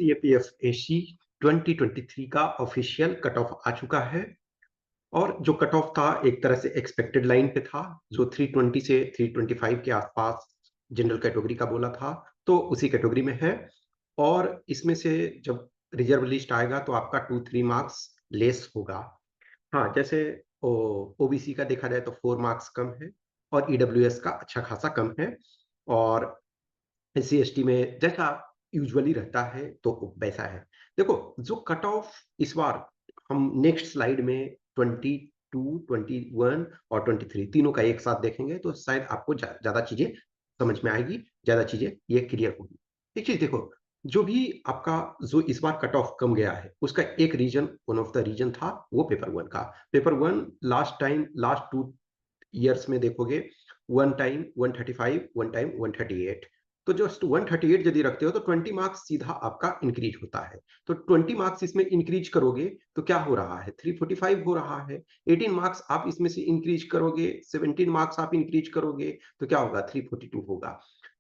सीएपीएफएसी 2023 का official cut off आ चुका है और जो कट ऑफ था एक तरह से एक्सपेक्टेड लाइन पे था, जो 320 से 325 के आसपास जनरल कैटेगरी का बोला था, तो उसी कैटेगरी में है। और इसमें से जब रिजर्व लिस्ट आएगा तो आपका 2-3 मार्क्स लेस होगा। हाँ, जैसे ओबीसी का देखा जाए तो 4 मार्क्स कम है और ईडब्ल्यूएस का अच्छा खासा कम है। और एससी एसटी में जैसा यूजुअली रहता है तो वैसा है। देखो, जो कट ऑफ इस बार हम नेक्स्ट स्लाइड में 22, 21 और 23 तीनों का एक साथ देखेंगे तो शायद आपको ज्यादा चीजें समझ में आएगी, ज्यादा चीजें ये क्लियर होगी। एक चीज देखो, जो भी आपका जो इस बार कट ऑफ कम गया है उसका एक reason, one of the reason था वो पेपर वन का। पेपर वन लास्ट 2 ईयर्स में देखोगे, वन टाइम 135, वन टाइम 138। तो जस्ट 138 यदि रखते हो तो 20 मार्क्स सीधा आपका इंक्रीज होता है। तो 20 मार्क्स इसमें इंक्रीज करोगे तो क्या हो रहा है, 345 हो रहा है। 18 मार्क्स आप इसमें से इंक्रीज करोगे, 17 मार्क्स आप इंक्रीज करोगे तो क्या होगा, 342 होगा।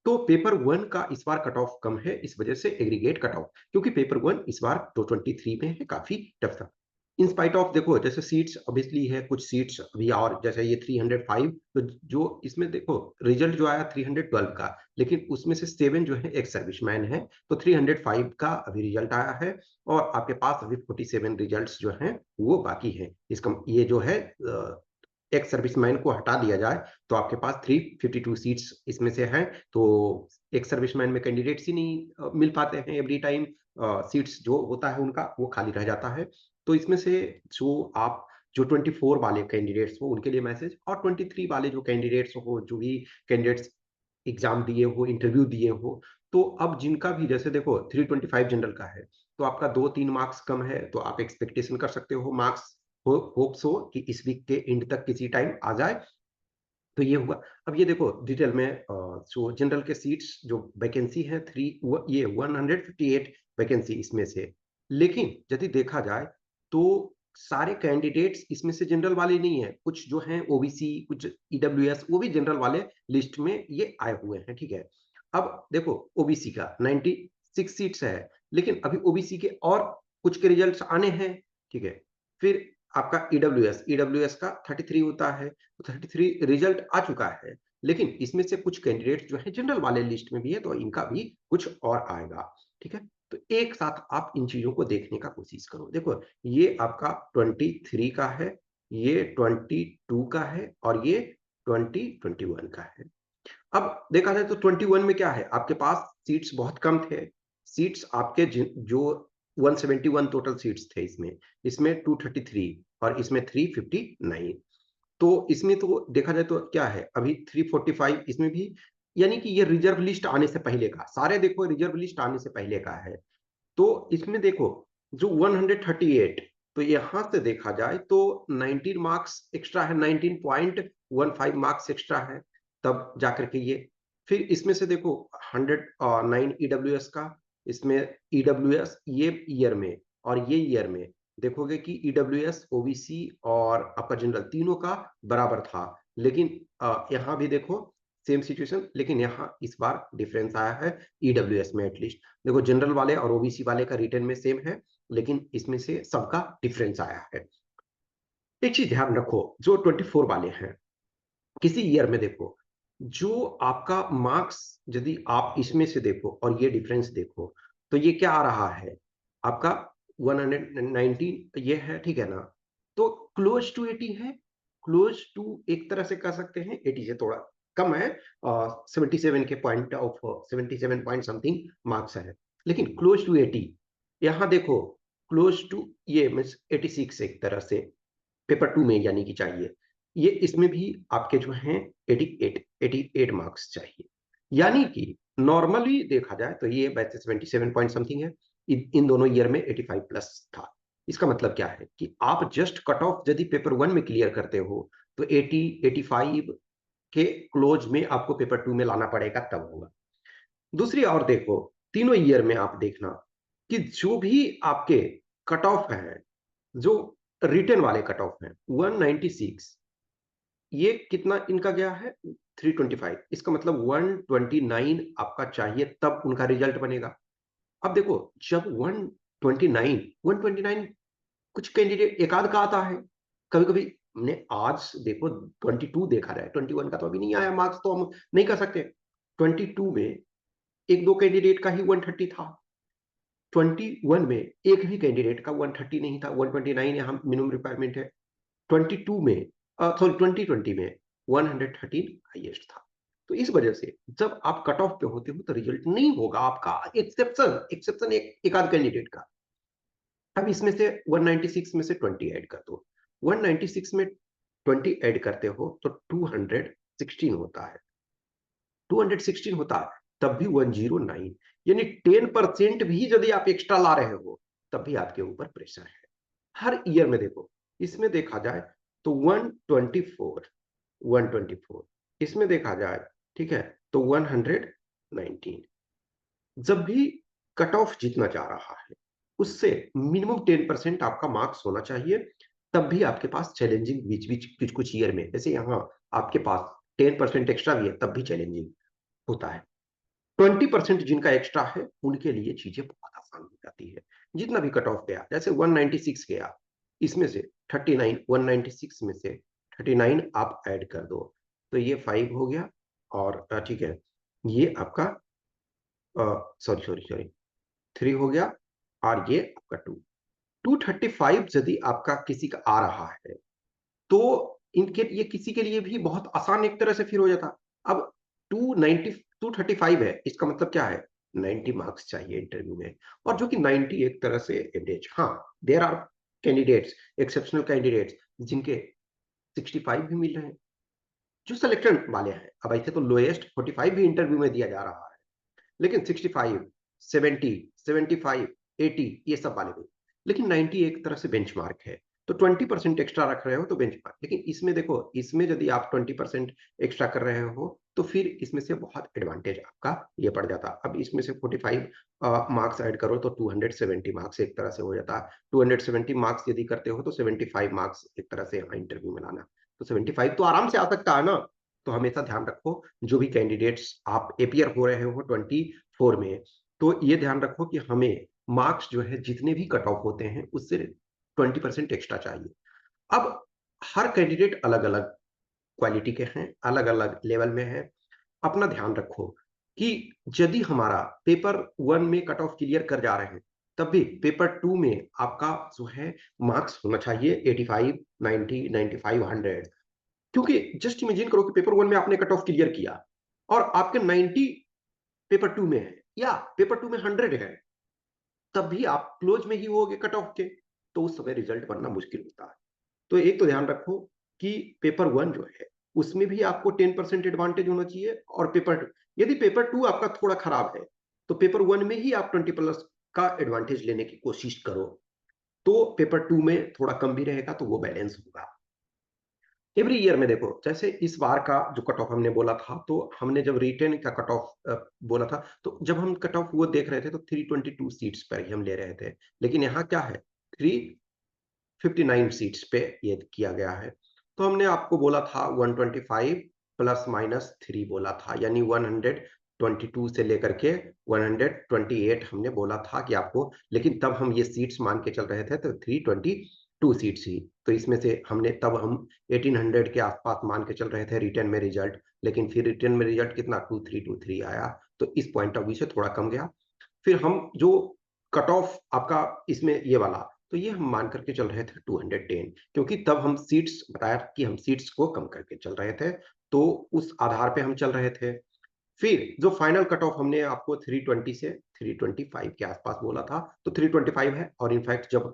तो पेपर वन का इस बार कट ऑफ कम है, इस वजह से एग्रीगेट कट ऑफ, क्योंकि पेपर वन इस बार 223 में है, काफी टफ था। इन स्पाइट ऑफ देखो, जैसे सीट्स ऑब्वियसली है, कुछ सीट्स अभी और जैसे ये 305, तो जो इसमें देखो रिजल्ट जो आया 312 का, लेकिन उसमें से 7 जो है एक सर्विसमैन है, तो 305 का अभी रिजल्ट आया है और आपके पास अभी 47 रिजल्ट्स जो हैं वो बाकी है। इसका ये जो है एक सर्विसमैन को हटा दिया जाए तो आपके पास 352 सीट्स इसमें से हैं। तो एक सर्विसमैन में कैंडिडेट्स ही नहीं मिल पाते हैं एवरी टाइम। सीट्स जो होता है उनका वो खाली रह जाता है। तो इसमें से जो 24 वाले कैंडिडेट्स हो उनके लिए मैसेज, और 23 वाले जो कैंडिडेट्स हो, जो भी कैंडिडेट्स एग्जाम दिए हो, इंटरव्यू दिए हो, तो अब जिनका भी जैसे देखो 325 जनरल का है तो आपका 2-3 मार्क्स कम है, तो आप एक्सपेक्टेशन कर सकते हो मार्क्स होप्स हो कि इस वीक के एंड तक किसी टाइम आ जाए। तो ये हुआ। अब ये देखो डिटेल में जो जनरल के सीट्स जो वैकेंसी है, ये 158 वैकेंसी इसमें से। लेकिन यदि देखा जाए तो सारे कैंडिडेट्स इसमें से जनरल वाले नहीं है, कुछ जो हैं ओबीसी, कुछ ईडब्ल्यूएस, वो भी जनरल वाले लिस्ट में ये आए हुए हैं, ठीक है। अब देखो ओबीसी का 96 सीट्स है, लेकिन अभी ओबीसी के और कुछ के रिजल्ट्स आने हैं, ठीक है। फिर आपका ईडब्ल्यूएस का 33 होता है, तो 33 रिजल्ट आ चुका है, लेकिन इसमें से कुछ कैंडिडेट जो है जनरल वाले लिस्ट में भी है, तो इनका भी कुछ और आएगा, ठीक है। तो एक साथ आप इन चीजों को देखने का कोशिश करो। देखो, ये आपका 23 का है, ये 22 का है और ये 2021 का है। अब देखा जाए तो 21 में क्या है, आपके पास सीट्स बहुत कम थे। सीट्स आपके जो 171 टोटल सीट्स थे इसमें, इसमें 233 और इसमें 359। तो इसमें तो देखा जाए तो क्या है, अभी 345 इसमें भी, यानी कि ये रिजर्व लिस्ट आने से पहले का, सारे देखो रिजर्व लिस्ट आने से पहले का है। तो इसमें देखो जो 138, तो यहां से देखा जाए तो 19 मार्क्स एक्स्ट्रा है, 19.15 मार्क्स एक्स्ट्रा है, तब जाकर के ये। फिर इसमें से देखो 109 ईडब्ल्यूएस का, इसमें ईडब्ल्यूएस ये ईयर में और ये ईयर में देखोगे कि ईडब्ल्यूएस ओबीसी और आपका जनरल तीनों का बराबर था। लेकिन यहाँ भी देखो सेम सिचुएशन, लेकिन यहाँ इस बार डिफरेंस आया है ईडब्ल्यूएस में एटलीस्ट। देखो जनरल वाले और ओबीसी वाले का रिटर्न में सेम है, लेकिन इसमें से सबका डिफरेंस आया है। एक चीज ध्यान रखो, जो 24 वाले हैं, किसी ईयर में देखो जो आपका मार्क्स, यदि आप इसमें से देखो और ये डिफरेंस देखो, तो ये क्या आ रहा है आपका 119 ये है, ठीक है ना। तो क्लोज टू 80 है, क्लोज टू एक तरह से कह सकते हैं 80 से थोड़ा कम है। 77 के point of 77 point something marks है, लेकिन क्लोज टू 80। यहाँ देखो क्लोज टू, ये मीन्स 86 एक तरह से पेपर टू में यानी कि चाहिए। ये इसमें भी आपके जो हैं 88 मार्क्स चाहिए। यानी कि नॉर्मली देखा जाए तो ये वैसे 77 पॉइंट समथिंग है, इन दोनों ईयर में 85 प्लस था। इसका मतलब क्या है कि आप जस्ट कट ऑफ यदि पेपर वन में क्लियर करते हो तो 80 85 के क्लोज में आपको पेपर टू में लाना पड़ेगा, तब होगा। दूसरी और देखो, तीनों ईयर में आप देखना कि जो भी आपके कट ऑफ है, जो रिटर्न वाले कट ऑफ है 196, ये कितना इनका गया है 325, इसका मतलब 129 आपका चाहिए तब उनका रिजल्ट बनेगा। अब देखो जब 129 कुछ कैंडिडेट एक आध का आता है, कभी-कभी हमने आज देखो 22 देखा रहा है, 21 का तो अभी नहीं आया मार्क्स, तो हम नहीं कर सकते। 22 में 1-2 कैंडिडेट का ही 130 था। 21 में एक भी कैंडिडेट का 130 नहीं था, 129 यहाँ मिनिमम रिक्वायरमेंट है। 22 में सॉरी 2020 में 113 हाईएस्ट था। तो इस वजह से जब आप कट ऑफ पे होते हो तो रिजल्ट नहीं होगा आपका, एक्सेप्शन एक आध कैंडिडेट का। अब इसमें से 196 में से 20 ऐड कर दो। 196 में 20 ऐड करते हो तो 216 होता है। 216 होता है, तब भी 109, यानी 10% भी यदि आप एक्स्ट्रा ला रहे हो तब भी आपके ऊपर प्रेशर है। हर ईयर में देखो, इसमें देखा जाए तो 124, 124, इसमें देखा जाए, ठीक है, तो 119। जब भी कट ऑफ जीतना जा रहा है उससे मिनिमम 10% आपका मार्क्स होना चाहिए, तब भी आपके पास चैलेंजिंग बीच बीच कुछ कुछ ईयर में, जैसे यहाँ आपके पास 10% एक्स्ट्रा भी है तब भी चैलेंजिंग होता है। 20% जिनका एक्स्ट्रा है उनके लिए चीजें बहुत आसान हो जाती है। जितना भी कट ऑफ गया, जैसे 196 गया, इसमें से 39, 196 में से 39 आप ऐड कर दो, तो ये 5 हो गया। और ठीक है, ये आपका सॉरी सॉरी सॉरी 3 हो गया, और ये आपका 235 यदि आपका किसी का आ रहा है तो इनके ये किसी के लिए भी बहुत आसान एक तरह से फिर हो जाता। अब 290 235 है, इसका मतलब क्या है, 90 मार्क्स चाहिए इंटरव्यू में, और जो कि 90 एक तरह से एवरेज। हाँ, there are candidates, exceptional candidates जिनके 65 भी मिल रहे हैं, जो सिलेक्शन वाले हैं। अब ऐसे तो लोएस्ट 45 भी इंटरव्यू में दिया जा रहा है, लेकिन 65, 70, 75, 80 ये सब वाले में। लेकिन 90 एक तरह से बेंचमार्क है, तो 20% एक्स्ट्रा रख रहे हो तो बेंचमार्क। लेकिन इसमें देखो, इसमें यदि आप 20% एक्स्ट्रा कर रहे हो तो फिर इसमें से बहुत एडवांटेज आपका ये पड़ जाता। अब इसमें से 45 मार्क्स ऐड करो तो 270 मार्क्स एक तरह से हो जाता। 270 मार्क्स यदि करते हो तो 75 मार्क्स एक तरह से यहाँ इंटरव्यू में लाना, तो 75 तो आराम से आ सकता है ना। तो हमेशा ध्यान रखो, जो भी कैंडिडेट्स आप अपियर हो रहे हो 24 में, तो ये ध्यान रखो कि हमें मार्क्स जो है जितने भी कट ऑफ होते हैं उससे 20% एक्स्ट्रा चाहिए। अब हर कैंडिडेट अलग अलग क्वालिटी के हैं, अलग अलग लेवल में है। अपना ध्यान रखो कि यदि हमारा पेपर 1 में कट ऑफ क्लियर कर जा रहे हैं, तब भी पेपर 2 में आपका जो है मार्क्स होना चाहिए 85, 90, 95, 100। क्योंकि जस्ट इमेजिन करो कि पेपर 1 में आपने कट ऑफ क्लियर किया और आपके 90 पेपर 2 में है, या पेपर 2 में 100 है, तब भी आप क्लोज में ही होगे कट ऑफ के, तो उस समय रिजल्ट बनना मुश्किल होता है। तो एक तो ध्यान रखो कि पेपर 1 जो है उसमें भी आपको 10% एडवांटेज होना चाहिए, और यदि पेपर 2 आपका थोड़ा खराब है तो पेपर 1 में ही आप 20 प्लस का एडवांटेज लेने की कोशिश करो, तो पेपर 2 में थोड़ा कम भी रहेगा तो वो बैलेंस होगा। एवरी ईयर में देखो, जैसे इस बार का जो कट ऑफ हमने बोला था, तो हमने जब रिटेन का कट ऑफ बोला था, तो जब हम कट ऑफ वो देख रहे थे तो 322 सीट्स पर ही हम ले रहे थे। लेकिन यहाँ क्या है, 359 सीट्स पे ये किया गया है। तो हमने आपको बोला था 125 प्लस माइनस 3 बोला था, यानी 122 से लेकर के 128 हमने बोला था कि आपको, लेकिन तब हम ये सीट्स मान के चल रहे थे तो 322 सीट्स ही। तो इसमें से हमने तब हम 1800 के आसपास मान के चल रहे थे रिटर्न में रिजल्ट, लेकिन फिर रिटर्न में रिजल्ट कितना 2323 आया, तो इस पॉइंट ऑफ व्यू से थोड़ा कम गया। फिर हम जो कट ऑफ आपका इसमें ये वाला, तो ये हम मान करके चल रहे थे 210, क्योंकि तब हम सीट्स बताया कि हम सीट्स को कम करके चल रहे थे, तो उस आधार पे हम चल रहे थे। फिर जो फाइनल कट ऑफ हमने आपको 320 से 325 के आसपास बोला था, तो 325 है, और इनफैक्ट जब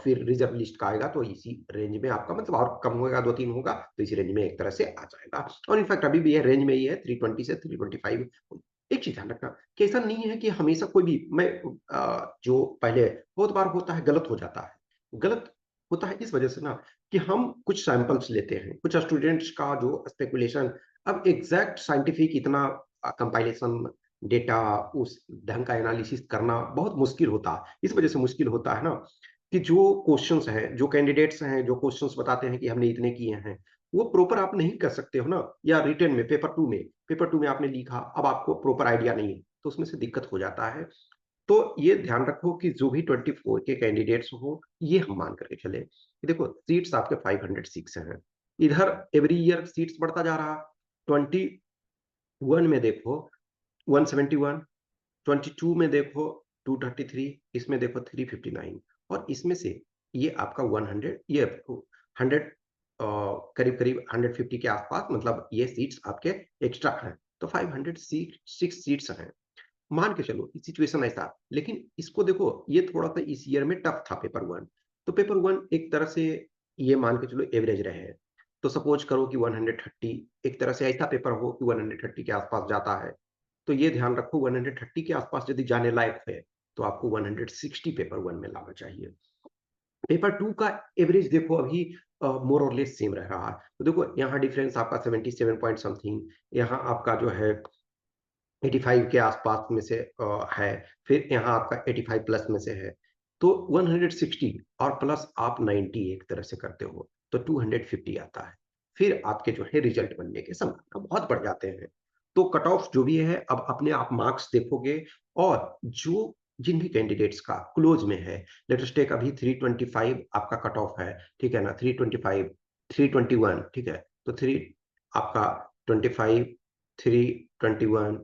फिर रिजर्व लिस्ट का आएगा तो इसी रेंज में आपका, मतलब और कम होगा, 2-3 होगा, तो इसी रेंज में एक तरह से आ जाएगा। और इनफैक्ट अभी भी ये रेंज में ही है, 320 से 325। एक चीज ध्यान रखना कि ऐसा नहीं है कि हमेशा कोई भी, मैं जो पहले बहुत बार होता है गलत हो जाता है, गलत होता है इस वजह से ना कि हम कुछ सैंपल्स लेते हैं, कुछ स्टूडेंट्स का जो स्पेकुलेशन, अब एग्जैक्ट साइंटिफिक इतना कंपाइलेशन डेटा, उस ढंग का एनालिसिस करना बहुत मुश्किल होता है। इस वजह से मुश्किल होता है ना कि जो क्वेश्चंस हैं, जो कैंडिडेट्स हैं, जो क्वेश्चंस बताते हैं कि हमने इतने किए हैं, वो प्रॉपर आप नहीं कर सकते हो ना। या रिटर्न में पेपर 2 में आपने लिखा, अब आपको प्रॉपर आइडिया नहीं है, तो उसमें से दिक्कत हो जाता है। तो ये ध्यान रखो कि जो भी 24 के कैंडिडेट्स हो, ये हम मान करके चले कि देखो सीट्स आपके 506 हैं। इधर एवरी ईयर सीट्स बढ़ता जा रहा। 21 में देखो 171, 22 में देखो 233, इसमें देखो 359, और इसमें से ये आपका 100, ये 100 करीब करीब 150 के आसपास, मतलब ये सीट्स आपके एक्स्ट्रा हैं। तो 506 सीट्स हैं, मान के चलो सिचुएशन ऐसा। लेकिन इसको देखो, ये थोड़ा सा इस ईयर में टफ था पेपर वन। तो पेपर वन एक तरह से ये मान के चलो एवरेज रहे। तो सपोज करो कि 130 एक तरह से ऐसा पेपर हो कि 130 के आसपास जाता है। तो ये ध्यान रखो 130 के आसपास यदि जाने लायक है तो आपको 160 पेपर वन में लाना चाहिए। पेपर टू का एवरेज देखो अभी मोर और लेस सेम रह रहा है। तो देखो यहाँ डिफरेंस आपका 77 पॉइंट समथिंग, यहाँ आपका जो है 85 के आसपास में से है, फिर यहाँ आपका 85 प्लस में से है। तो 160 और प्लस आप 90 एक तरह से करते हो तो 250 आता है। फिर आपके जो है रिजल्ट बनने के संभावना बहुत बढ़ जाते हैं। तो कट ऑफ जो भी है, अब अपने आप मार्क्स देखोगे, और जो जिन भी कैंडिडेट्स का क्लोज में है, लेट अस टेक अभी 325 आपका कट ऑफ है, ठीक है ना, 325, 321, ठीक है। तो 3 आपका 25, 321,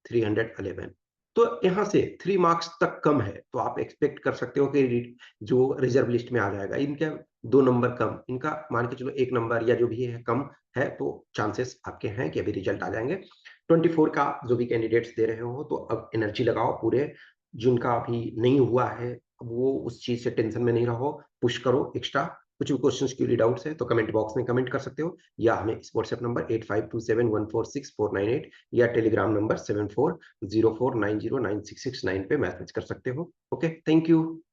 311, तो यहाँ से 3 मार्क्स तक कम है, तो आप एक्सपेक्ट कर सकते हो कि जो रिजर्व लिस्ट में आ जाएगा, इनका 2 नंबर कम, इनका मान के चलो 1 नंबर या जो भी है कम है, तो चांसेस आपके हैं कि अभी रिजल्ट आ जाएंगे। 24 का जो भी कैंडिडेट्स दे रहे हो, तो अब एनर्जी लगाओ पूरे। जिनका अभी नहीं हुआ है, अब वो उस चीज से टेंशन में नहीं रहो, पुश करो एक्स्ट्रा। कुछ भी क्वेश्चंस के लिए डाउट्स है तो कमेंट बॉक्स में कमेंट कर सकते हो, या हमें इस व्हाट्सएप नंबर 8527146498 या टेलीग्राम नंबर 7404909669 पे मैसेज कर सकते हो। Okay, thank you.